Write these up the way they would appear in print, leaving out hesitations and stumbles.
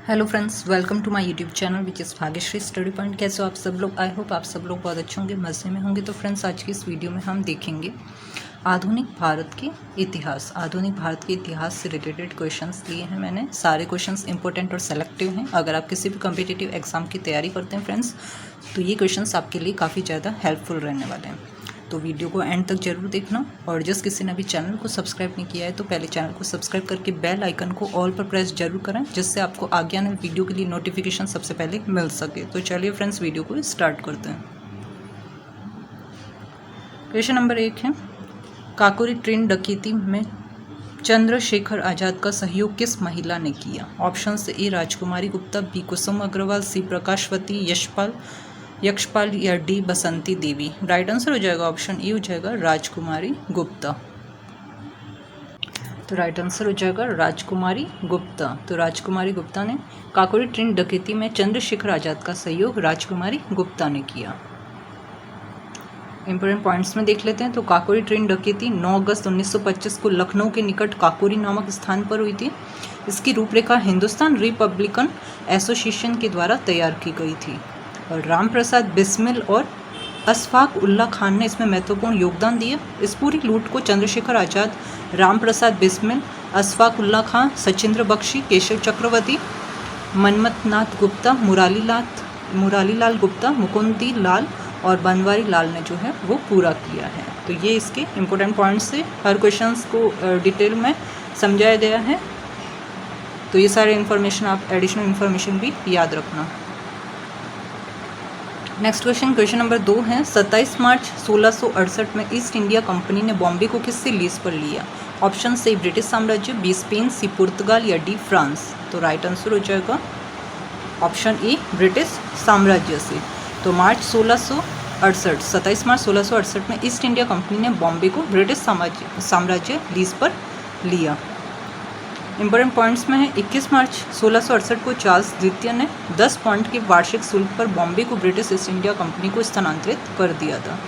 Hello friends, welcome to my YouTube channel which is Bhagyashree study point. कैसे हो आप सब लोग? आई होप आप सब लोग बहुत अच्छे होंगे, मज़े में होंगे। तो फ्रेंड्स, आज की इस वीडियो में हम देखेंगे आधुनिक भारत के इतिहास। आधुनिक भारत के इतिहास से रिलेटेड क्वेश्चंस लिए हैं मैंने। सारे क्वेश्चंस इंपॉर्टेंट और सेलेक्टिव हैं। अगर आप किसी भी कम्पिटिटिव एग्जाम की तैयारी करते हैं फ्रेंड्स, तो ये क्वेश्चंस आपके लिए काफ़ी ज़्यादा हेल्पफुल रहने वाले हैं। तो वीडियो को एंड तक जरूर देखना। और जिस किसी ने अभी चैनल को सब्सक्राइब नहीं किया है तो पहले चैनल को सब्सक्राइब करके बेल आइकन को ऑल पर प्रेस जरूर करें, जिससे आपको आगे आने वाली वीडियो के लिए नोटिफिकेशन सबसे पहले मिल सके। तो चलिए फ्रेंड्स, वीडियो को स्टार्ट करते हैं। क्वेश्चन नंबर 1 है, काकोरी ट्रेन डकैती में चंद्रशेखर आजाद का सहयोग किस महिला ने किया? ऑप्शन से ए राजकुमारी गुप्ता, बी कुसुम अग्रवाल, सी प्रकाशवती यक्षपाल या डी बसंती देवी। राइट आंसर हो जाएगा ऑप्शन ए हो जाएगा राजकुमारी गुप्ता। तो राइट आंसर हो जाएगा राजकुमारी गुप्ता। तो राजकुमारी गुप्ता ने काकोरी ट्रेन डकैती में चंद्रशेखर आजाद का सहयोग राजकुमारी गुप्ता ने किया। इंपॉर्टेंट पॉइंट्स में देख लेते हैं। तो काकोरी ट्रेन डकैती 9 अगस्त 1925 को लखनऊ के निकट काकोरी नामक स्थान पर हुई थी। इसकी रूपरेखा हिंदुस्तान रिपब्लिकन एसोसिएशन के द्वारा तैयार की गई थी और राम प्रसाद बिस्मिल और अशफाक उल्ला खान ने इसमें महत्वपूर्ण योगदान दिया। इस पूरी लूट को चंद्रशेखर आजाद, राम प्रसाद बिस्मिल, अशफाक उल्ला खान, सचिंद्र बख्शी, केशव चक्रवर्ती, मनमथनाथ गुप्ता, मुरारीलाल गुप्ता, मुकुंदी लाल और बनवारी लाल ने जो है वो पूरा किया है। तो ये इसके इम्पोर्टेंट पॉइंट्स से हर क्वेश्चंस को डिटेल में समझाया गया है। तो ये सारे इन्फॉर्मेशन आप एडिशनल इन्फॉर्मेशन भी याद रखना। नेक्स्ट क्वेश्चन नंबर 2 है, 27 मार्च 1668 में ईस्ट इंडिया कंपनी ने बॉम्बे को किससे लीज पर लिया? ऑप्शन से ब्रिटिश साम्राज्य, बी स्पेन, सी पुर्तगाल या डी फ्रांस। तो राइट आंसर हो जाएगा ऑप्शन ए ब्रिटिश साम्राज्य से। तो 27 मार्च 1668 में ईस्ट इंडिया कंपनी ने बॉम्बे को ब्रिटिश साम्राज्य लीज पर लिया। इंपॉर्टेंट पॉइंट्स में है, 21 मार्च 1668 को चार्ल्स द्वितीय ने 10 पॉइंट के वार्षिक शुल्क पर बॉम्बे को ब्रिटिश ईस्ट इंडिया कंपनी को स्थानांतरित कर दिया था।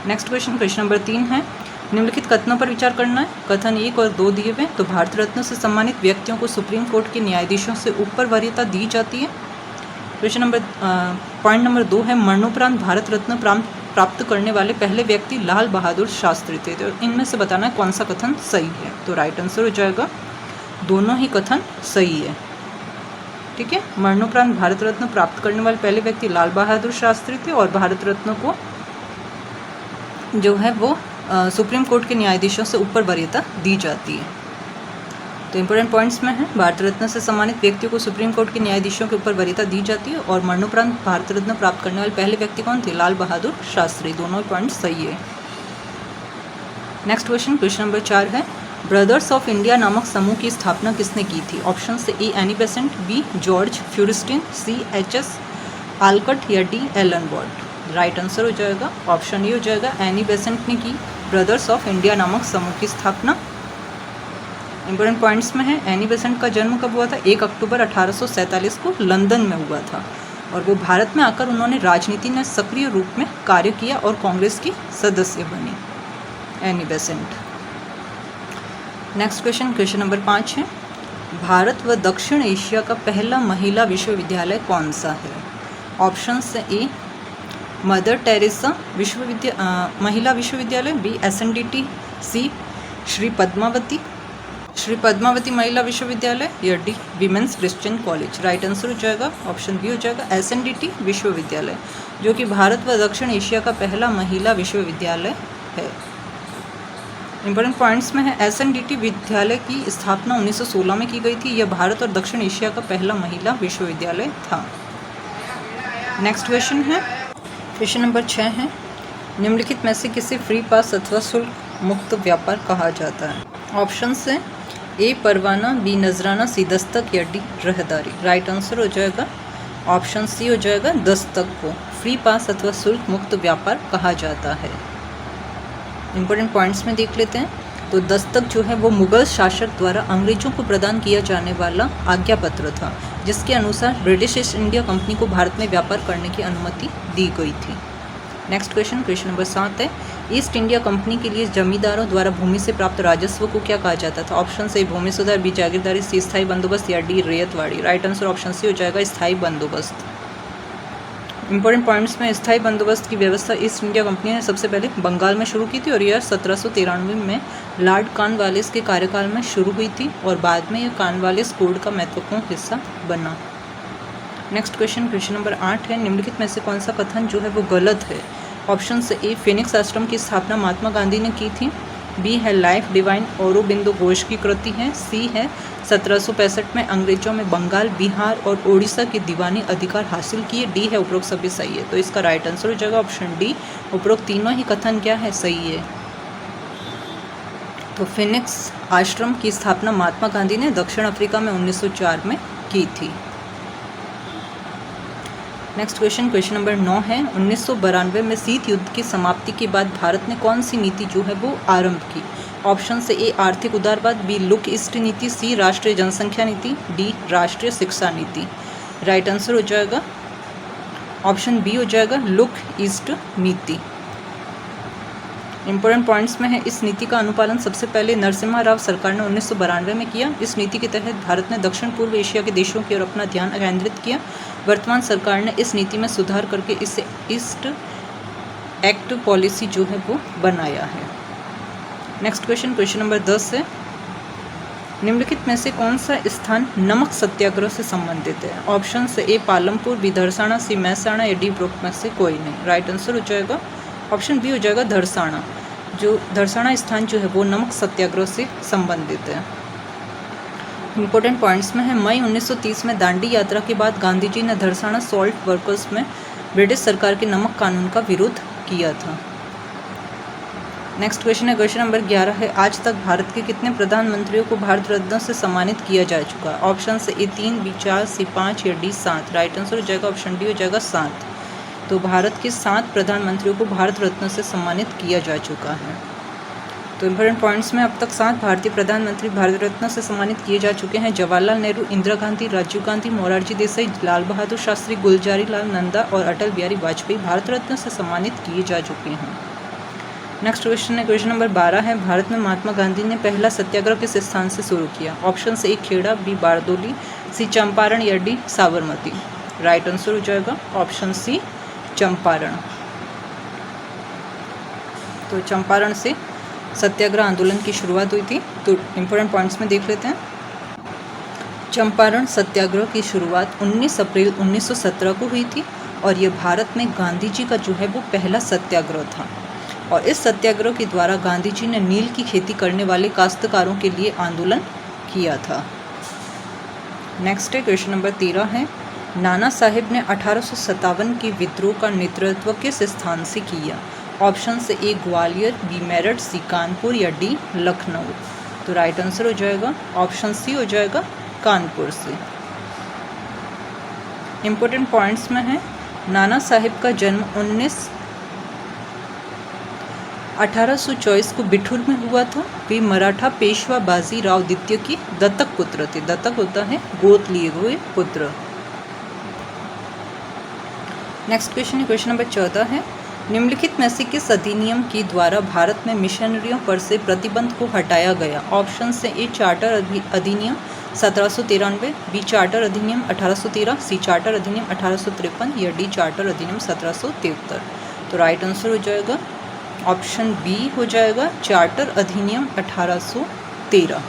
नेक्स्ट क्वेश्चन नंबर 3 है, निम्नलिखित कथनों पर विचार करना है। कथन 1 और 2 दिए हुए। तो भारत रत्न से सम्मानित व्यक्तियों को सुप्रीम कोर्ट के न्यायाधीशों से ऊपर वरीयता दी जाती है। पॉइंट नंबर 2 है, मरणोपरांत भारत रत्न प्राप्त करने वाले पहले व्यक्ति लाल बहादुर शास्त्री थे। तो इनमें से बताना है कौन सा कथन सही है। तो राइट आंसर हो जाएगा दोनों ही कथन सही है। ठीक है, मरणोपरांत भारत रत्न प्राप्त करने वाले पहले व्यक्ति लाल बहादुर शास्त्री थे और भारत रत्न को जो है वो सुप्रीम कोर्ट के न्यायाधीशों से ऊपर वरीयता दी जाती है। तो इंपॉर्टेंट पॉइंट्स में है, भारत रत्न से सम्मानित व्यक्तियों को सुप्रीम कोर्ट के न्यायाधीशों के ऊपर वरीयता दी जाती है और मरणोपरांत भारत रत्न प्राप्त करने वाले पहले व्यक्ति कौन थे? लाल बहादुर शास्त्री। दोनों पॉइंट्स सही है। नेक्स्ट क्वेश्चन नंबर 4 है, ब्रदर्स ऑफ इंडिया नामक समूह की स्थापना किसने की थी? ऑप्शन से A Annie Besant, B George Feuerstein, C H S. Olcott या D Alan Ward. Right answer हो जाएगा ऑप्शन ए हो जाएगा, एनी बेसेंट ने की ब्रदर्स ऑफ इंडिया नामक समूह की स्थापना। इंपॉर्टेंट पॉइंट्स में है, एनी बेसेंट का जन्म कब हुआ था? 1 अक्टूबर 1847 को लंदन में हुआ था और वो भारत में आकर उन्होंने राजनीति में सक्रिय रूप में कार्य किया और कांग्रेस की सदस्य बनी Annie Besant. Next question number 5 है, भारत व दक्षिण एशिया का पहला महिला विश्वविद्यालय कौन सा है? ऑप्शन से ए मदर टेरेसा महिला विश्वविद्यालय, बी SNDT, सी श्री पद्मावती महिला विश्वविद्यालय या D women's Christian college. Right answer हो जाएगा ऑप्शन बी हो जाएगा SNDT विश्वविद्यालय, जो कि भारत व दक्षिण एशिया का पहला महिला विश्वविद्यालय है। इंपॉर्टेंट पॉइंट्स में है, SNDT विद्यालय की स्थापना 1916 में की गई थी। यह भारत और दक्षिण एशिया का पहला महिला विश्वविद्यालय था। नेक्स्ट क्वेश्चन है, क्वेश्चन नंबर 6 है, निम्नलिखित में से किसे फ्री पास अथवा शुल्क मुक्त व्यापार कहा जाता है? ऑप्शन से ए परवाना, बी नजराना, सी दस्तक या डी रहदारी। राइट आंसर हो जाएगा ऑप्शन सी हो जाएगा, दस्तक को फ्री पास अथवा शुल्क मुक्त व्यापार कहा जाता है। इंपॉर्टेंट पॉइंट्स में देख लेते हैं। तो दस्तक जो है वो मुगल शासक द्वारा अंग्रेजों को प्रदान किया जाने वाला आज्ञा पत्र था, जिसके अनुसार ब्रिटिश ईस्ट इंडिया कंपनी को भारत में व्यापार करने की अनुमति दी गई थी। नेक्स्ट क्वेश्चन नंबर 7 है, ईस्ट इंडिया कंपनी के लिए जमींदारों द्वारा भूमि से प्राप्त राजस्व को क्या कहा जाता था? ऑप्शन ए भूमि सुधार, बी जागीरदारी, सी स्थायी बंदोबस्त या D ryotwari. Right answer option C हो जाएगा स्थायी बंदोबस्त। इंपॉर्टेंट पॉइंट्स में स्थायी बंदोबस्त की व्यवस्था ईस्ट इंडिया कंपनी ने सबसे पहले बंगाल में शुरू की थी और यह 1793 में लॉर्ड कॉर्नवालिस के कार्यकाल में शुरू हुई थी और बाद में यह कॉर्नवालिस कोड का महत्वपूर्ण हिस्सा बना। नेक्स्ट क्वेश्चन नंबर 8 है, निम्नलिखित में से कौन सा कथन जो है वो गलत है? ऑप्शन ए फिनिक्स आश्रम की स्थापना महात्मा गांधी ने की थी, बी है लाइफ डिवाइन औरोबिंदो घोष की कृति है, सी है 1765 में अंग्रेजों में बंगाल, बिहार और ओडिशा के दीवानी अधिकार हासिल किए, डी है उपरोक्त सभी सही है। तो इसका राइट आंसर हो जाएगा ऑप्शन डी, उपरोक्त तीनों ही कथन क्या है? सही है। तो फिनिक्स आश्रम की स्थापना महात्मा गांधी ने दक्षिण अफ्रीका में 1904 में की थी। नेक्स्ट क्वेश्चन नंबर 9 है, 1992 में शीत युद्ध की समाप्ति के बाद भारत ने कौन सी नीति जो है वो आरंभ की? ऑप्शन से ए आर्थिक उदारवाद, बी लुक ईस्ट नीति, सी राष्ट्रीय जनसंख्या नीति, डी राष्ट्रीय शिक्षा नीति। राइट आंसर हो जाएगा ऑप्शन बी हो जाएगा लुक ईस्ट नीति। इंपॉर्टेंट पॉइंट्स में है, इस नीति का अनुपालन सबसे पहले नरसिम्हा राव सरकार ने 1992 में किया। इस नीति के तहत भारत ने दक्षिण पूर्व एशिया के देशों की ओर अपना ध्यान केंद्रित किया। वर्तमान सरकार ने इस नीति में सुधार करके इसे ईस्ट एक्ट पॉलिसी जो है वो बनाया है। नेक्स्ट क्वेश्चन नंबर 10 है, निम्नलिखित में से कौन सा स्थान नमक सत्याग्रह से संबंधित है? ऑप्शन से ए पालमपुर, बी धरसाना, सी महसाणा या डी उपरोक्त में से कोई नहीं। राइट आंसर हो जाएगा ऑप्शन बी हो जाएगा धरसाना। जो धरसाना स्थान जो है वो नमक सत्याग्रह से संबंधित है। इंपॉर्टेंट पॉइंट्स में है, मई 1930 में दांडी यात्रा के बाद गांधी जी ने धरसाना सॉल्ट वर्कर्स में ब्रिटिश सरकार के नमक कानून का विरोध किया था। नेक्स्ट क्वेश्चन नंबर 11 है, आज तक भारत के कितने प्रधानमंत्रियों को भारत रत्न से सम्मानित किया जा चुका है? ऑप्शन से ए 3, बी 4, सी 5 या डी 7। राइट आंसर हो जाएगा ऑप्शन डी हो जाएगा 7। तो भारत के 7 प्रधानमंत्रियों को भारत रत्न से सम्मानित किया जा चुका है। तो इंपॉर्टेंट पॉइंट्स में अब तक 7 भारतीय प्रधानमंत्री भारत रत्न से सम्मानित किए जा चुके हैं। जवाहरलाल नेहरू, इंदिरा गांधी, राजीव गांधी, मोरारजी देसाई, लाल बहादुर शास्त्री, गुलजारी लाल नंदा और अटल बिहारी वाजपेयी भारत रत्न से सम्मानित किए जा चुके हैं। नेक्स्ट क्वेश्चन नंबर 12 है, भारत में महात्मा गांधी ने पहला सत्याग्रह किस स्थान से शुरू किया? ऑप्शन से ए खेड़ा, बी बारदोली, सी चंपारण या डी साबरमती। राइट आंसर हो जाएगा ऑप्शन सी चंपारण। तो चंपारण से सत्याग्रह आंदोलन की शुरुआत हुई थी। तो इंपॉर्टेंट पॉइंट्स में देख लेते हैं। चंपारण सत्याग्रह की शुरुआत 19 अप्रैल 1917 को हुई थी और यह भारत में गांधी जी का जो है वो पहला सत्याग्रह था। और इस सत्याग्रह के द्वारा गांधी जी ने नील की खेती करने वाले काश्तकारों के लिए आंदोलन किया था। नेक्स्ट है क्वेश्चन नंबर 13 है, नाना साहेब ने 1857 के विद्रोह का नेतृत्व किस स्थान से किया? ऑप्शन से ए ग्वालियर, बी मेरठ, सी कानपुर या डी लखनऊ। तो राइट आंसर हो जाएगा ऑप्शन सी हो जाएगा कानपुर से। इंपॉर्टेंट पॉइंट्स में है, नाना साहेब का जन्म 1824 को बिठूर में हुआ था। वे मराठा पेशवा बाजी राव द्वितीय के दत्तक पुत्र थे। दत्तक होता है गोद लिए हुए पुत्र। नेक्स्ट क्वेश्चन नंबर 14 है, निम्नलिखित में से किस अधिनियम के द्वारा भारत में मिशनरियों पर से प्रतिबंध को हटाया गया? ऑप्शन से ए चार्टर अधिनियम 1793, बी चार्टर अधिनियम 1813, सी चार्टर अधिनियम 1853 या डी चार्टर अधिनियम 1773। तो राइट आंसर हो जाएगा ऑप्शन बी हो जाएगा चार्टर अधिनियम 1813।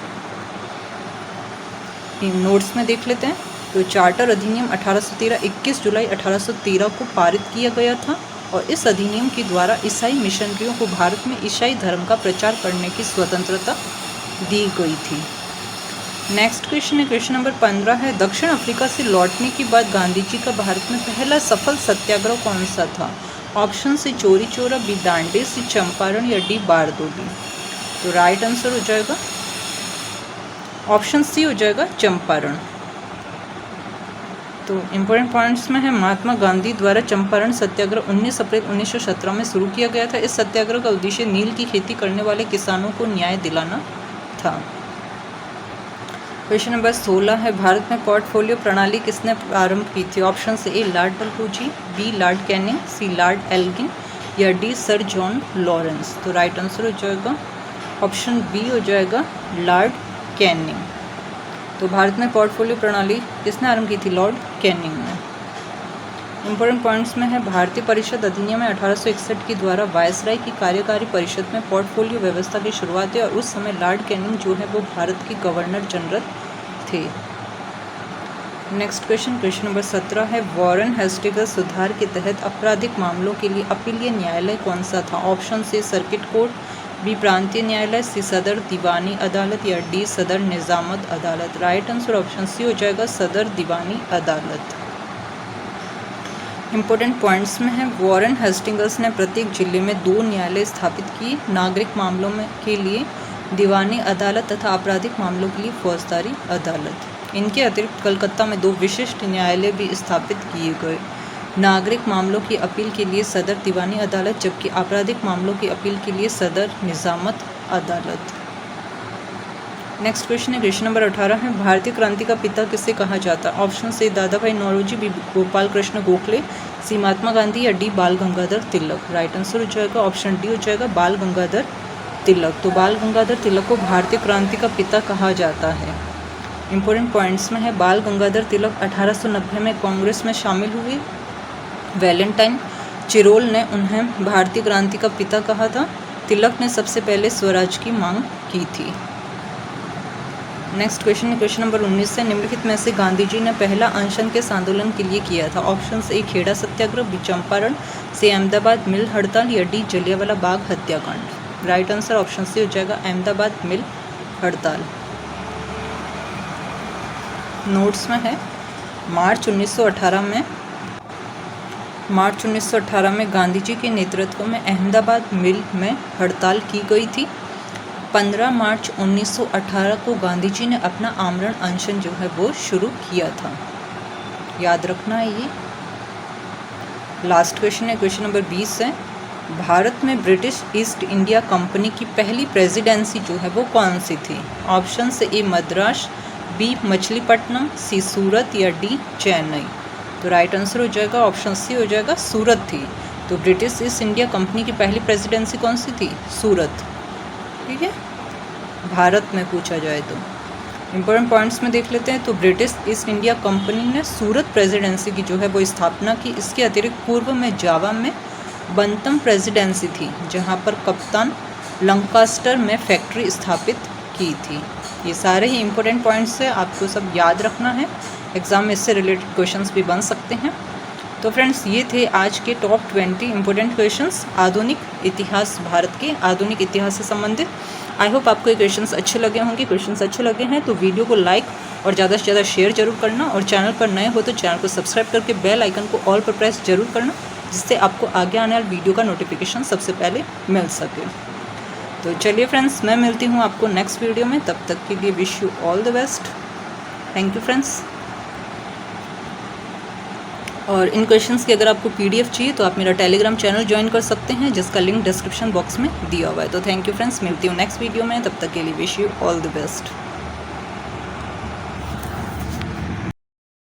इन नोट्स में देख लेते हैं। तो चार्टर अधिनियम 1813 21 जुलाई 1813 को पारित किया गया था और इस अधिनियम के द्वारा ईसाई मिशनरियों को भारत में ईसाई धर्म का प्रचार करने की स्वतंत्रता दी गई थी। नेक्स्ट क्वेश्चन नंबर 15 है, दक्षिण अफ्रीका से लौटने के बाद गांधी जी का भारत में पहला सफल सत्याग्रह कौन सा था? ऑप्शन से चोरी चोरा, बी दांडे, सी चंपारण या डी बारदोली। तो राइट आंसर हो जाएगा ऑप्शन सी हो जाएगा चंपारण। तो इंपॉर्टेंट पॉइंट्स में है, महात्मा गांधी द्वारा चंपारण सत्याग्रह 19 अप्रैल 1917 में शुरू किया गया था। इस सत्याग्रह का उद्देश्य नील की खेती करने वाले किसानों को न्याय दिलाना था। क्वेश्चन नंबर 16 है, भारत में पोर्टफोलियो प्रणाली किसने प्रारंभ की थी? ऑप्शन से A lord Dalhousie, B lord Canning, C lord Elgin या डी सर जॉन लॉरेंस। तो राइट आंसर हो जाएगा ऑप्शन बी हो जाएगा लॉर्ड कैनिंग। तो भारत में पोर्टफोलियो प्रणाली किसने आरंभ की थी? लॉर्ड कैनिंग ने। इंपॉर्टेंट पॉइंट्स में है भारतीय परिषद अधिनियम में 1861 के द्वारा वायसराय की कार्यकारी परिषद में पोर्टफोलियो व्यवस्था की शुरुआत है और उस समय लॉर्ड कैनिंग जो है वो भारत के गवर्नर जनरल थे। नेक्स्ट क्वेश्चन नंबर 17 है वॉरेन हेस्टिंग्स सुधार के तहत आपराधिक मामलों के लिए अपीलीय न्यायालय कौन सा था? ऑप्शन से सर्किट कोर्ट, बी प्रांतीय न्यायालय, सी सदर दीवानी अदालत या डी सदर निजामत अदालत। राइट आंसर ऑप्शन सी हो जाएगा सदर दीवानी अदालत। इंपॉर्टेंट पॉइंट्स में है वॉरेन हेस्टिंग्स ने प्रत्येक जिले में 2 न्यायालय स्थापित किए, नागरिक मामलों में के लिए दीवानी अदालत तथा आपराधिक मामलों के लिए फौजदारी अदालत। इनके अतिरिक्त कलकत्ता में 2 विशिष्ट न्यायालय भी स्थापित किए गए, नागरिक मामलों की अपील के लिए सदर दीवानी अदालत जबकि आपराधिक मामलों की अपील के लिए सदर निजामत अदालत। नेक्स्ट क्वेश्चन नंबर 18 है भारतीय क्रांति का पिता किसे कहा जाता है? ऑप्शन से दादा भाई नौरोजी, बी गोपाल कृष्ण गोखले, सी महात्मा गांधी या डी बाल गंगाधर तिलक। राइट आंसर हो जाएगा ऑप्शन डी हो जाएगा बाल गंगाधर तिलक। तो बाल गंगाधर तिलक को भारतीय क्रांति का पिता कहा जाता है। इंपॉर्टेंट पॉइंट्स में है बाल गंगाधर तिलक 1890 में कांग्रेस में शामिल हुए। वैलेंटाइन चिरोल ने उन्हें भारतीय क्रांति का पिता कहा था। तिलक ने सबसे पहले स्वराज की मांग की थी। नेक्स्ट क्वेश्चन नंबर 19 से निम्नलिखित में से गांधी जी ने पहला अनशन किस आंदोलन के लिए किया था? Option A Kheda Satyagraha, B Champaran, C Ahmedabad mill हड़ताल या डी जलियांवाला बाग हत्याकांड। राइट आंसर ऑप्शन सी हो जाएगा अहमदाबाद मिल हड़ताल। नोट्स में है मार्च 1918 में गांधी जी के नेतृत्व में अहमदाबाद मिल में हड़ताल की गई थी। 15 मार्च 1918 को गांधी जी ने अपना आमरण अनशन जो है वो शुरू किया था, याद रखना है ये। लास्ट क्वेश्चन है क्वेश्चन नंबर 20 है भारत में ब्रिटिश ईस्ट इंडिया कंपनी की पहली प्रेसिडेंसी जो है वो कौन सी थी? ऑप्शन से ए मद्रास, बी मछलीपट्टनम, सी सूरत या डी चेन्नई। तो राइट आंसर हो जाएगा ऑप्शन सी हो जाएगा सूरत थी। तो ब्रिटिश ईस्ट इंडिया कंपनी की पहली प्रेसिडेंसी कौन सी थी? सूरत। ठीक है, भारत में पूछा जाए तो इंपॉर्टेंट पॉइंट्स में देख लेते हैं। तो ब्रिटिश ईस्ट इंडिया कंपनी ने सूरत प्रेसिडेंसी की जो है वो स्थापना की। इसके अतिरिक्त पूर्व में जावा में बंतम प्रेसिडेंसी थी जहां पर कप्तान लंकास्टर में फैक्ट्री स्थापित की थी। ये सारे ही इंपॉर्टेंट पॉइंट्स है, आपको सब याद रखना है, एग्जाम में इससे रिलेटेड क्वेश्चंस भी बन सकते हैं। तो फ्रेंड्स ये थे आज के टॉप 20 इंपॉर्टेंट क्वेश्चंस आधुनिक इतिहास, भारत के आधुनिक इतिहास से संबंधित। आई होप आपको ये क्वेश्चंस अच्छे लगे होंगे। क्वेश्चंस अच्छे लगे हैं तो वीडियो को लाइक और ज़्यादा से ज़्यादा शेयर जरूर करना और चैनल पर नए हो तो चैनल को सब्सक्राइब करके बेल आइकन को ऑल पर प्रेस जरूर करना, जिससे आपको आगे आने वाले वीडियो का नोटिफिकेशन सबसे पहले मिल सके। तो चलिए फ्रेंड्स, मैं मिलती हूँ आपको नेक्स्ट वीडियो में, तब तक के लिए wish you all the best. Thank you friends. और इन क्वेश्चंस की अगर आपको PDF चाहिए तो आप मेरा टेलीग्राम चैनल ज्वाइन कर सकते हैं, जिसका लिंक डिस्क्रिप्शन बॉक्स में दिया हुआ है। तो थैंक यू फ्रेंड्स, मिलती हूँ नेक्स्ट वीडियो में, तब तक के लिए wish you all the best.